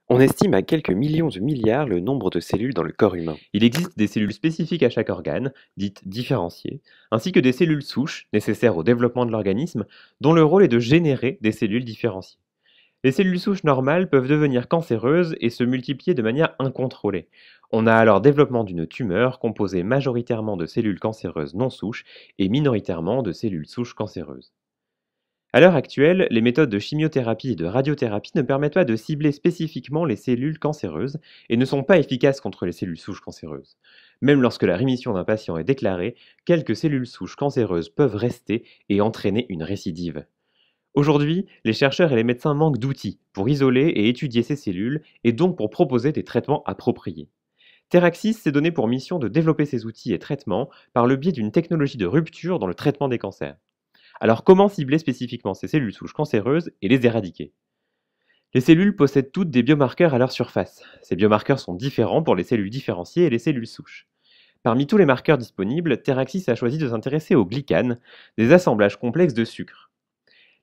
On estime à quelques millions de milliards le nombre de cellules dans le corps humain. Il existe des cellules spécifiques à chaque organe, dites différenciées, ainsi que des cellules souches nécessaires au développement de l'organisme, dont le rôle est de générer des cellules différenciées. Les cellules souches normales peuvent devenir cancéreuses et se multiplier de manière incontrôlée. On a alors développement d'une tumeur composée majoritairement de cellules cancéreuses non souches et minoritairement de cellules souches cancéreuses. À l'heure actuelle, les méthodes de chimiothérapie et de radiothérapie ne permettent pas de cibler spécifiquement les cellules cancéreuses et ne sont pas efficaces contre les cellules souches cancéreuses. Même lorsque la rémission d'un patient est déclarée, quelques cellules souches cancéreuses peuvent rester et entraîner une récidive. Aujourd'hui, les chercheurs et les médecins manquent d'outils pour isoler et étudier ces cellules et donc pour proposer des traitements appropriés. Teraxis s'est donné pour mission de développer ces outils et traitements par le biais d'une technologie de rupture dans le traitement des cancers. Alors comment cibler spécifiquement ces cellules souches cancéreuses et les éradiquer? Les cellules possèdent toutes des biomarqueurs à leur surface. Ces biomarqueurs sont différents pour les cellules différenciées et les cellules souches. Parmi tous les marqueurs disponibles, Teraxis a choisi de s'intéresser aux glycanes, des assemblages complexes de sucre.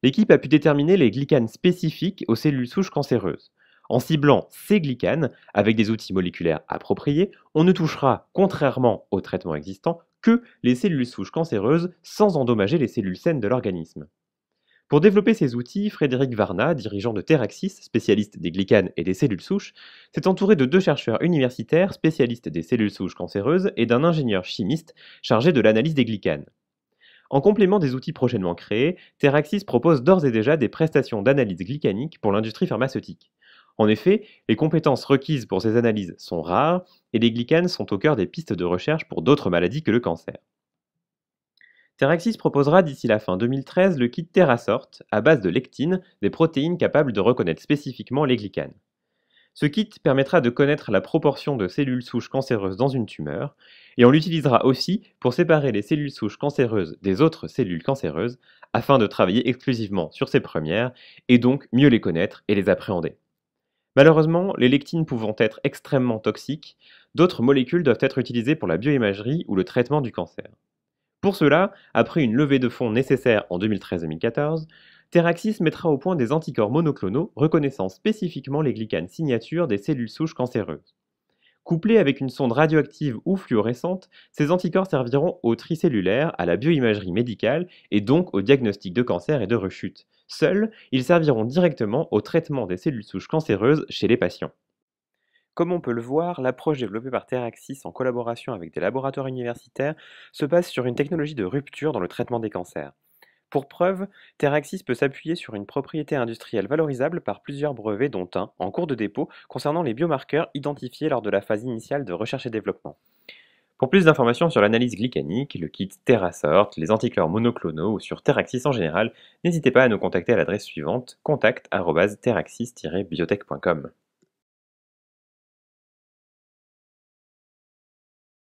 L'équipe a pu déterminer les glycanes spécifiques aux cellules souches cancéreuses. En ciblant ces glycanes avec des outils moléculaires appropriés, on ne touchera, contrairement aux traitements existants, que les cellules souches cancéreuses sans endommager les cellules saines de l'organisme. Pour développer ces outils, Frédéric Varna, dirigeant de Teraxis, spécialiste des glycanes et des cellules souches, s'est entouré de deux chercheurs universitaires spécialistes des cellules souches cancéreuses et d'un ingénieur chimiste chargé de l'analyse des glycanes. En complément des outils prochainement créés, Teraxis propose d'ores et déjà des prestations d'analyse glycanique pour l'industrie pharmaceutique. En effet, les compétences requises pour ces analyses sont rares et les glycanes sont au cœur des pistes de recherche pour d'autres maladies que le cancer. Teraxis proposera d'ici la fin 2013 le kit TerraSort à base de lectine, des protéines capables de reconnaître spécifiquement les glycanes. Ce kit permettra de connaître la proportion de cellules souches cancéreuses dans une tumeur, et on l'utilisera aussi pour séparer les cellules souches cancéreuses des autres cellules cancéreuses, afin de travailler exclusivement sur ces premières, et donc mieux les connaître et les appréhender. Malheureusement, les lectines pouvant être extrêmement toxiques, d'autres molécules doivent être utilisées pour la bioimagerie ou le traitement du cancer. Pour cela, après une levée de fonds nécessaire en 2013-2014, Teraxis mettra au point des anticorps monoclonaux reconnaissant spécifiquement les glycanes signatures des cellules souches cancéreuses. Couplés avec une sonde radioactive ou fluorescente, ces anticorps serviront au tri cellulaire, à la bioimagerie médicale et donc au diagnostic de cancer et de rechute. Seuls, ils serviront directement au traitement des cellules souches cancéreuses chez les patients. Comme on peut le voir, l'approche développée par Teraxis en collaboration avec des laboratoires universitaires se base sur une technologie de rupture dans le traitement des cancers. Pour preuve, Teraxis peut s'appuyer sur une propriété industrielle valorisable par plusieurs brevets dont un, en cours de dépôt, concernant les biomarqueurs identifiés lors de la phase initiale de recherche et développement. Pour plus d'informations sur l'analyse glycanique, le kit TerraSort, les anticorps monoclonaux ou sur Teraxis en général, n'hésitez pas à nous contacter à l'adresse suivante contact@teraxis-biotech.com.